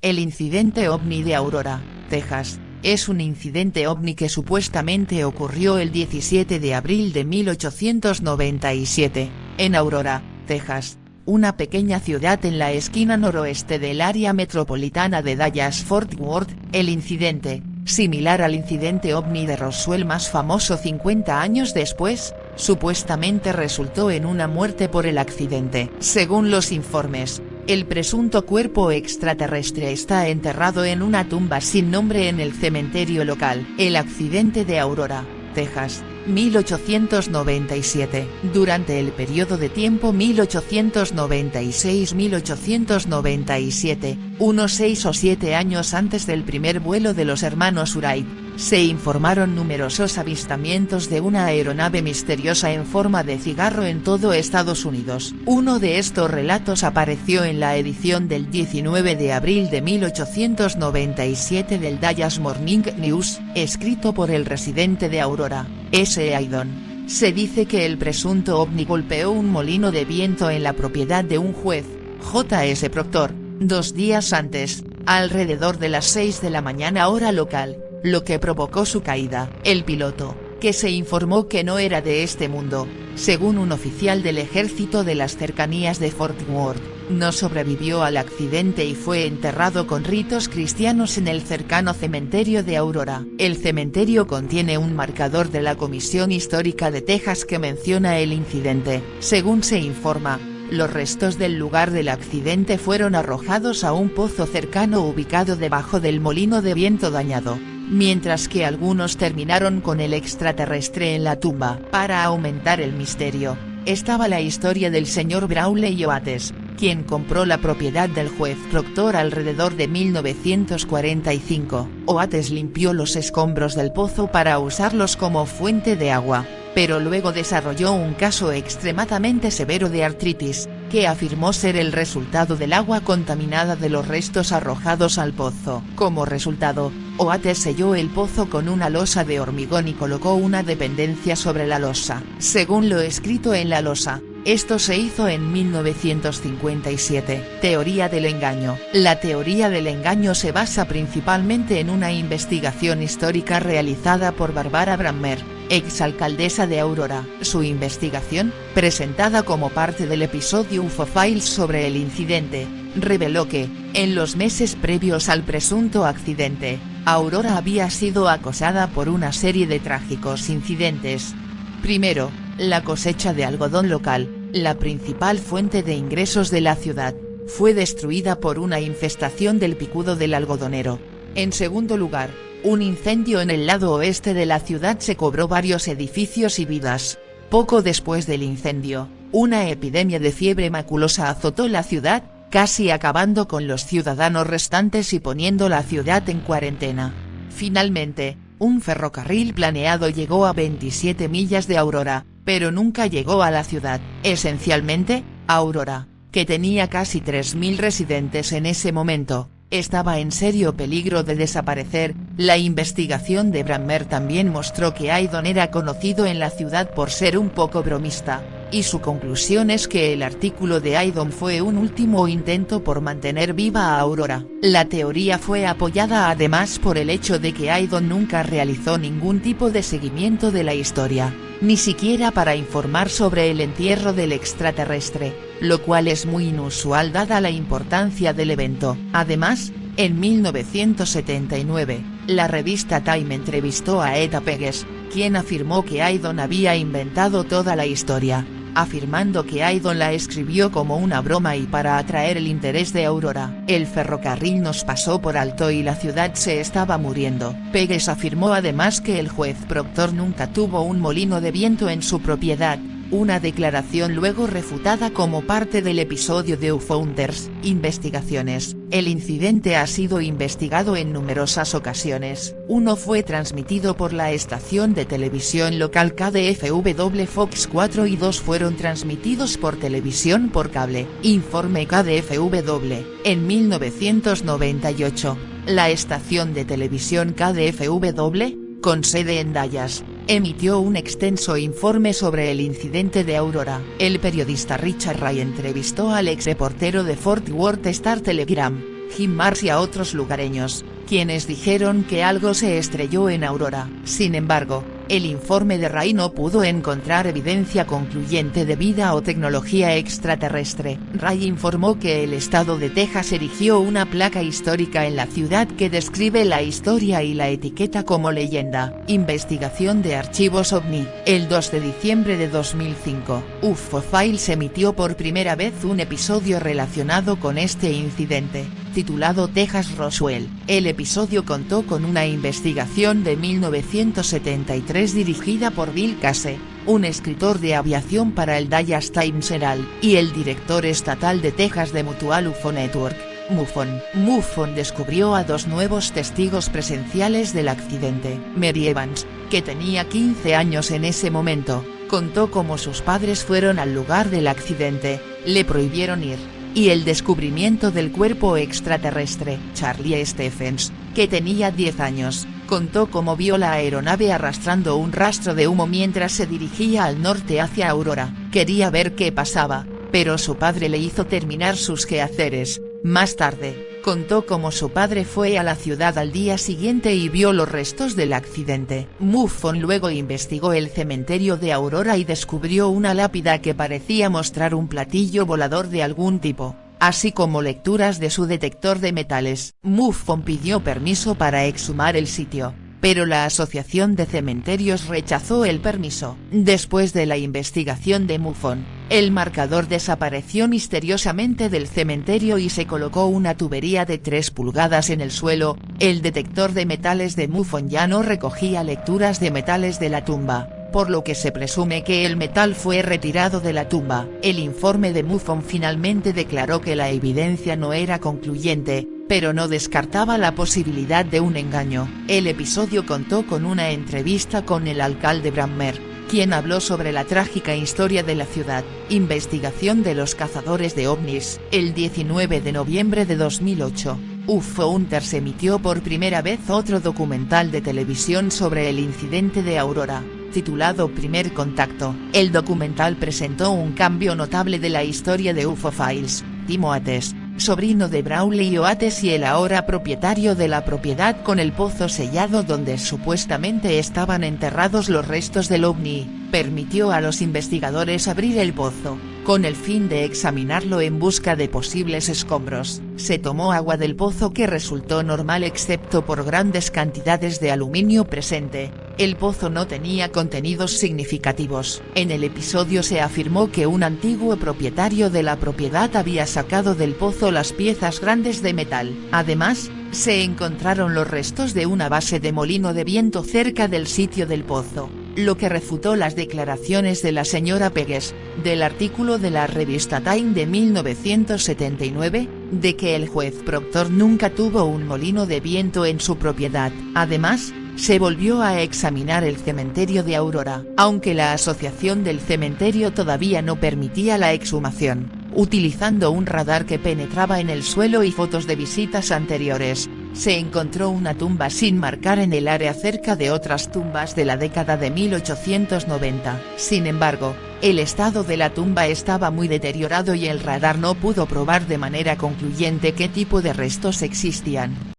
El incidente ovni de Aurora, Texas, es un incidente ovni que supuestamente ocurrió el 17 de abril de 1897, en Aurora, Texas, una pequeña ciudad en la esquina noroeste del área metropolitana de Dallas-Fort Worth. El incidente, similar al incidente ovni de Roswell más famoso 50 años después, supuestamente resultó en una muerte por el accidente. Según los informes, el presunto cuerpo extraterrestre está enterrado en una tumba sin nombre en el cementerio local. El accidente de Aurora, Texas, 1897. Durante el periodo de tiempo 1896-1897, unos 6 o 7 años antes del primer vuelo de los hermanos Wright, se informaron numerosos avistamientos de una aeronave misteriosa en forma de cigarro en todo Estados Unidos. Uno de estos relatos apareció en la edición del 19 de abril de 1897 del Dallas Morning News, escrito por el residente de Aurora, S. Aydon. Se dice que el presunto ovni golpeó un molino de viento en la propiedad de un juez, J.S. Proctor, 2 días antes, alrededor de las 6 de la mañana hora local, lo que provocó su caída. El piloto, que se informó que no era de este mundo, según un oficial del ejército de las cercanías de Fort Worth, no sobrevivió al accidente y fue enterrado con ritos cristianos en el cercano cementerio de Aurora. El cementerio contiene un marcador de la Comisión Histórica de Texas que menciona el incidente. Según se informa, los restos del lugar del accidente fueron arrojados a un pozo cercano ubicado debajo del molino de viento dañado, mientras que algunos terminaron con el extraterrestre en la tumba. Para aumentar el misterio, estaba la historia del señor Brawley Oates, quien compró la propiedad del juez Proctor alrededor de 1945. Oates limpió los escombros del pozo para usarlos como fuente de agua, pero luego desarrolló un caso extremadamente severo de artritis, que afirmó ser el resultado del agua contaminada de los restos arrojados al pozo. Como resultado, Oates selló el pozo con una losa de hormigón y colocó una dependencia sobre la losa. Según lo escrito en la losa, esto se hizo en 1957. Teoría del engaño. La teoría del engaño se basa principalmente en una investigación histórica realizada por Barbara Brammer, exalcaldesa de Aurora. Su investigación, presentada como parte del episodio UFO Files sobre el incidente, reveló que, en los meses previos al presunto accidente, Aurora había sido acosada por una serie de trágicos incidentes. Primero, la cosecha de algodón local, la principal fuente de ingresos de la ciudad, fue destruida por una infestación del picudo del algodonero. En segundo lugar, un incendio en el lado oeste de la ciudad se cobró varios edificios y vidas. Poco después del incendio, una epidemia de fiebre maculosa azotó la ciudad, casi acabando con los ciudadanos restantes y poniendo la ciudad en cuarentena. Finalmente, un ferrocarril planeado llegó a 27 millas de Aurora, pero nunca llegó a la ciudad. Esencialmente, Aurora, que tenía casi 3.000 residentes en ese momento, estaba en serio peligro de desaparecer. La investigación de Brammer también mostró que Aydon era conocido en la ciudad por ser un poco bromista, y su conclusión es que el artículo de Aydon fue un último intento por mantener viva a Aurora. La teoría fue apoyada además por el hecho de que Aydon nunca realizó ningún tipo de seguimiento de la historia, ni siquiera para informar sobre el entierro del extraterrestre, lo cual es muy inusual dada la importancia del evento. Además, en 1979, la revista Time entrevistó a Etta Pegues, quien afirmó que Aydon había inventado toda la historia, afirmando que Aydon la escribió como una broma y para atraer el interés de Aurora. El ferrocarril nos pasó por alto y la ciudad se estaba muriendo. Pegues afirmó además que el juez Proctor nunca tuvo un molino de viento en su propiedad, una declaración luego refutada como parte del episodio de UFOunders. Investigaciones. El incidente ha sido investigado en numerosas ocasiones. Uno fue transmitido por la estación de televisión local KDFW Fox 4 y 2 fueron transmitidos por televisión por cable. Informe KDFW. En 1998, la estación de televisión KDFW, con sede en Dallas, emitió un extenso informe sobre el incidente de Aurora. El periodista Richard Ray entrevistó al ex reportero de Fort Worth Star Telegram, Jim Marsh y a otros lugareños, quienes dijeron que algo se estrelló en Aurora. Sin embargo, el informe de Ray no pudo encontrar evidencia concluyente de vida o tecnología extraterrestre. Ray informó que el estado de Texas erigió una placa histórica en la ciudad que describe la historia y la etiqueta como leyenda. Investigación de archivos OVNI. El 2 de diciembre de 2005, UFO Files emitió por primera vez un episodio relacionado con este incidente, titulado Texas Roswell. El episodio contó con una investigación de 1973 dirigida por Bill Case, un escritor de aviación para el Dallas Times Herald, y el director estatal de Texas de Mutual UFO Network, MUFON. MUFON descubrió a dos nuevos testigos presenciales del accidente. Mary Evans, que tenía 15 años en ese momento, contó cómo sus padres fueron al lugar del accidente, le prohibieron ir, y el descubrimiento del cuerpo extraterrestre. Charlie Stephens, que tenía 10 años, contó cómo vio la aeronave arrastrando un rastro de humo mientras se dirigía al norte hacia Aurora. Quería ver qué pasaba, pero su padre le hizo terminar sus quehaceres. Más tarde, contó cómo su padre fue a la ciudad al día siguiente y vio los restos del accidente. MUFON luego investigó el cementerio de Aurora y descubrió una lápida que parecía mostrar un platillo volador de algún tipo, así como lecturas de su detector de metales. MUFON pidió permiso para exhumar el sitio, pero la Asociación de Cementerios rechazó el permiso. Después de la investigación de MUFON, el marcador desapareció misteriosamente del cementerio y se colocó una tubería de 3 pulgadas en el suelo. El detector de metales de MUFON ya no recogía lecturas de metales de la tumba, por lo que se presume que el metal fue retirado de la tumba. El informe de MUFON finalmente declaró que la evidencia no era concluyente, pero no descartaba la posibilidad de un engaño. El episodio contó con una entrevista con el alcalde Brammer, quien habló sobre la trágica historia de la ciudad. Investigación de los cazadores de ovnis. El 19 de noviembre de 2008, UFO Hunters emitió por primera vez otro documental de televisión sobre el incidente de Aurora, titulado Primer Contacto. El documental presentó un cambio notable de la historia de UFO Files. Tim Oates, sobrino de Braulio Oates y el ahora propietario de la propiedad con el pozo sellado donde supuestamente estaban enterrados los restos del ovni, permitió a los investigadores abrir el pozo, con el fin de examinarlo en busca de posibles escombros. Se tomó agua del pozo que resultó normal excepto por grandes cantidades de aluminio presente. El pozo no tenía contenidos significativos. En el episodio se afirmó que un antiguo propietario de la propiedad había sacado del pozo las piezas grandes de metal. Además, se encontraron los restos de una base de molino de viento cerca del sitio del pozo, lo que refutó las declaraciones de la señora Pegues, del artículo de la revista Time de 1979, de que el juez Proctor nunca tuvo un molino de viento en su propiedad. Además, se volvió a examinar el cementerio de Aurora. Aunque la asociación del cementerio todavía no permitía la exhumación, utilizando un radar que penetraba en el suelo y fotos de visitas anteriores, se encontró una tumba sin marcar en el área cerca de otras tumbas de la década de 1890. Sin embargo, el estado de la tumba estaba muy deteriorado y el radar no pudo probar de manera concluyente qué tipo de restos existían.